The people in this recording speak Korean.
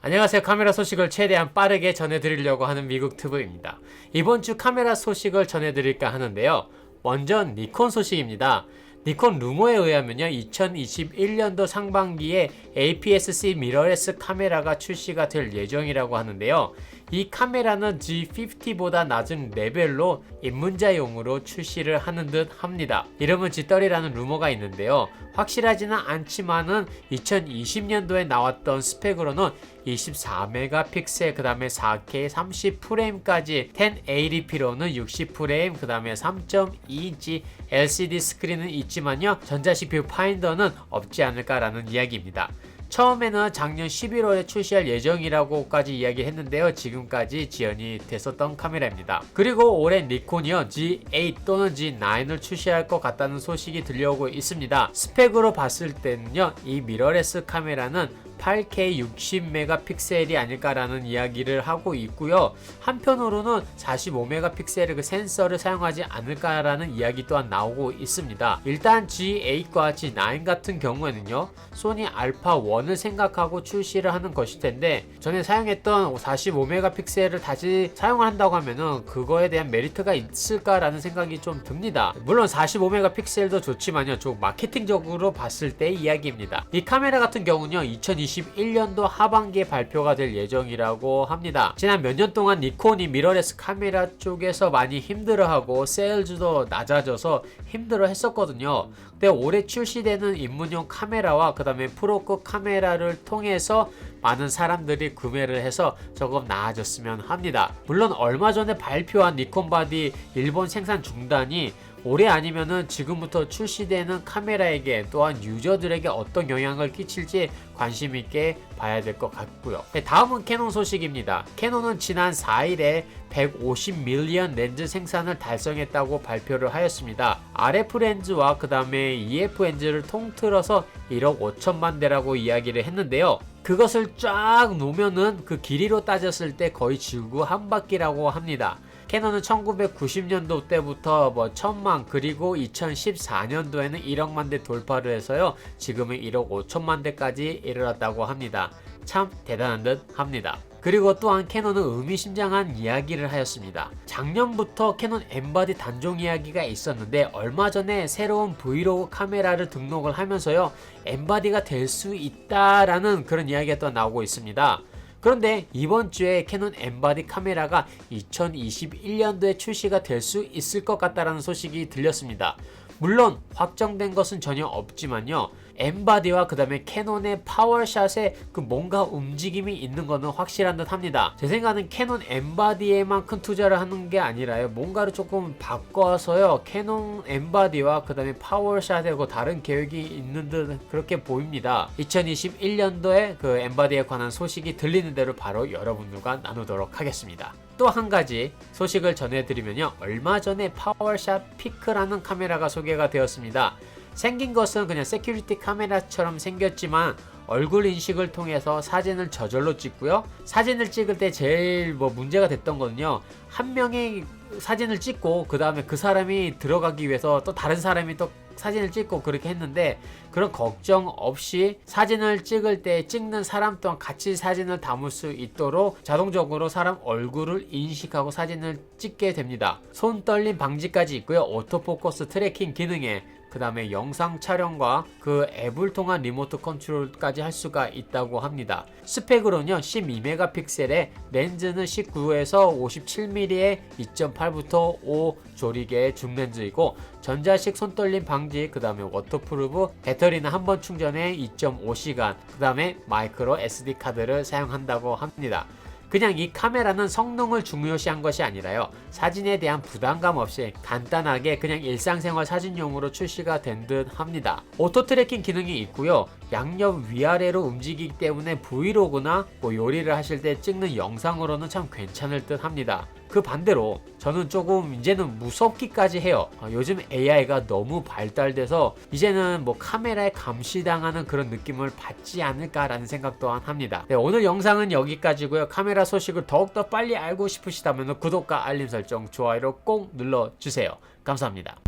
안녕하세요. 카메라 소식을 최대한 빠르게 전해드리려고 하는 미국튜브입니다. 이번 주 카메라 소식을 전해드릴까 하는데요. 먼저 니콘 소식입니다. 니콘 루머에 의하면요, 2021년도 상반기에 APS-C 미러레스 카메라가 출시가 될 예정이라고 하는데요. 이 카메라는 G50보다 낮은 레벨로 입문자용으로 출시를 하는 듯 합니다. 이름은 G30라는 루머가 있는데요. 확실하지는 않지만은 2020년도에 나왔던 스펙으로는 24메가픽셀, 그 다음에 4K 30프레임까지 1080p로는 60프레임, 그 다음에 3.2인치 LCD 스크린은 있지만요, 전자식 뷰 파인더는 없지 않을까라는 이야기입니다. 처음에는 작년 11월에 출시할 예정이라고까지 이야기를 했는데요. 지금까지 지연이 됐었던 카메라입니다. 그리고 올해 니콘이요, G8 또는 G9을 출시할 것 같다는 소식이 들려오고 있습니다. 스펙으로 봤을 때는요, 이 미러레스 카메라는 8K 60메가픽셀이 아닐까라는 이야기를 하고 있고요. 한편으로는 45메가픽셀의 그 센서를 사용하지 않을까라는 이야기 또한 나오고 있습니다. 일단 G8과 G9 같은 경우에는요, 소니 알파 1을 생각하고 출시를 하는 것일 텐데, 전에 사용했던 45메가픽셀을 다시 사용을 한다고 하면은 그거에 대한 메리트가 있을까라는 생각이 좀 듭니다. 물론 45메가픽셀도 좋지만요, 좀 마케팅적으로 봤을 때 이야기입니다. 이 카메라 같은 경우는요, 2021년도 하반기에 발표가 될 예정이라고 합니다. 지난 몇 년 동안 니콘이 미러레스 카메라 쪽에서 많이 힘들어하고 세일즈도 낮아져서 힘들어 했었거든요. 근데 올해 출시되는 입문용 카메라와 그 다음에 프로급 카메라를 통해서 많은 사람들이 구매를 해서 조금 나아졌으면 합니다. 물론 얼마 전에 발표한 니콘 바디 일본 생산 중단이 올해 아니면은 지금부터 출시되는 카메라에게 또한 유저들에게 어떤 영향을 끼칠지 관심 있게 봐야 될 것 같고요. 다음은 캐논 소식입니다. 캐논은 지난 4일에 150밀리언 렌즈 생산을 달성했다고 발표를 하였습니다. RF 렌즈와 그 다음에 EF 렌즈를 통틀어서 1억 5천만 대라고 이야기를 했는데요. 그것을 쫙 놓으면은 그 길이로 따졌을 때 거의 지구 한 바퀴라고 합니다. 캐논은 1990년도 때부터 1000만, 그리고 2014년도에는 1억만 대 돌파를 해서요, 지금은 1억 5천만 대까지 이르렀다고 합니다. 참 대단한 듯 합니다. 그리고 또한 캐논은 의미심장한 이야기를 하였습니다. 작년부터 캐논 엠바디 단종 이야기가 있었는데, 얼마 전에 새로운 브이로그 카메라를 등록을 하면서요, 엠바디가 될 수 있다라는 그런 이야기가 또 나오고 있습니다. 그런데 이번 주에 캐논 엠바디 카메라가 2021년도에 출시가 될 수 있을 것 같다라는 소식이 들렸습니다. 물론 확정된 것은 전혀 없지만요, 엠바디와 그 다음에 캐논의 파워샷에 그 뭔가 움직임이 있는 거는 확실한 듯 합니다. 제 생각은 캐논 엠바디에만 큰 투자를 하는 게 아니라요, 뭔가를 조금 바꿔서요, 캐논 엠바디와 그 다음에 파워샷에 다른 계획이 있는 듯 그렇게 보입니다. 2021년도에 그 엠바디에 관한 소식이 들리는 대로 바로 여러분들과 나누도록 하겠습니다. 또 한 가지 소식을 전해드리면요, 얼마 전에 파워샷 피크라는 카메라가 소개가 되었습니다. 생긴 것은 그냥 세큐리티 카메라처럼 생겼지만 얼굴 인식을 통해서 사진을 저절로 찍고요. 사진을 찍을 때 제일 문제가 됐던 거는요, 한 명이 사진을 찍고 그 다음에 그 사람이 들어가기 위해서 또 다른 사람이 또 사진을 찍고 그렇게 했는데, 그런 걱정 없이 사진을 찍을 때 찍는 사람 또한 같이 사진을 담을 수 있도록 자동적으로 사람 얼굴을 인식하고 사진을 찍게 됩니다. 손 떨림 방지까지 있고요, 오토포커스 트래킹 기능에 그 다음에 영상 촬영과 그 앱을 통한 리모트 컨트롤까지 할 수가 있다고 합니다. 스펙으로는요, 12메가픽셀에 렌즈는 19에서 57mm의 2.8부터 5 조리개의 줌렌즈이고, 전자식 손떨림 방지, 그 다음에 워터프루프, 배터리는 한 번 충전에 2.5시간, 그 다음에 마이크로 SD 카드를 사용한다고 합니다. 그냥 이 카메라는 성능을 중요시한 것이 아니라요, 사진에 대한 부담감 없이 간단하게 그냥 일상생활 사진용으로 출시가 된 듯 합니다. 오토 트래킹 기능이 있고요, 양옆 위아래로 움직이기 때문에 브이로그나 요리를 하실 때 찍는 영상으로는 참 괜찮을 듯 합니다. 그 반대로 저는 조금 이제는 무섭기까지 해요. 요즘 AI가 너무 발달돼서 이제는 카메라에 감시당하는 그런 느낌을 받지 않을까라는 생각 또한 합니다. 네, 오늘 영상은 여기까지고요. 카메라 소식을 더욱더 빨리 알고 싶으시다면 구독과 알림 설정, 좋아요를 꼭 눌러주세요. 감사합니다.